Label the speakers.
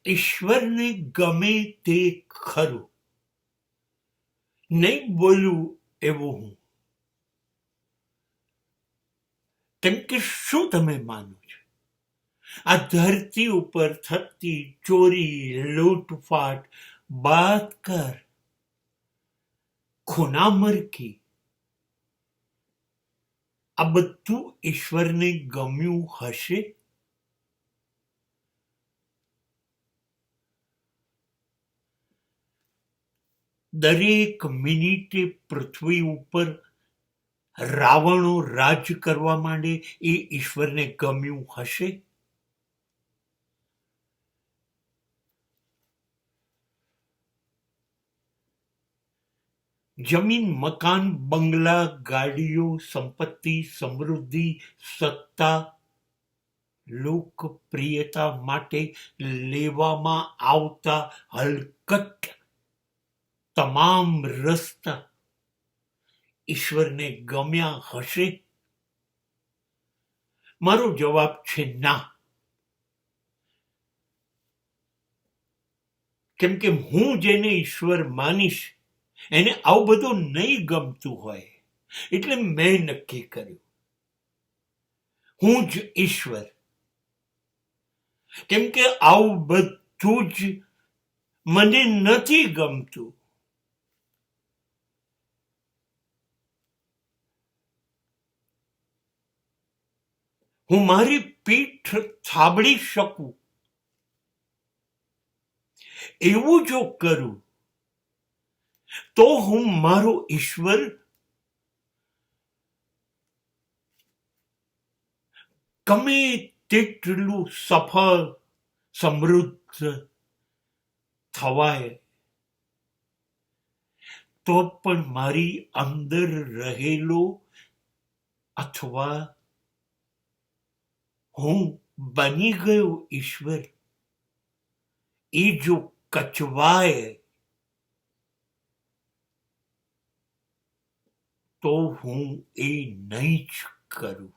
Speaker 1: ઈશ્વરને ગમે તે ખરું, નહીં બોલવું એવું હું. કેમ કે શું તમે માનો છો? આ ધરતી ઉપર થતી ચોરી, લૂંટફાટ, બળાત્કાર, ખૂનામરકી, આ બધું ઈશ્વરને ગમ્યું હશે? દરેક મિનિટે પૃથ્વી ઉપર રાવણો રાજ કરવા માંડે એ ઈશ્વરને ગમ્યું હશે? જમીન, મકાન, બંગલા, ગાડીઓ, સંપત્તિ, સમૃદ્ધિ, સત્તા, લોકપ્રિયતા માટે લેવામાં આવતા હલકટ તમામ રસ્તા ઈશ્વરને ગમ્યા હશે? મારો જવાબ છે ના. કેમ કે હું જેને ઈશ્વર માનીશ એને આવું બધું નહીં ગમતું હોય, એટલે મેં નક્કી કર્યું હું જ ઈશ્વર. કેમ કે આવું બધું જ મને નથી ગમતું. હું મારી પીઠ થાબડી શકું એવું જો કરું તો હું મારો ઈશ્વર ગમે તેટલું સફળ, સમૃદ્ધ થવાય તો પણ મારી અંદર રહેલો અથવા હું બની ગયો ઈશ્વર એ જો કચવાય તો હું એ નહીં જ કરું.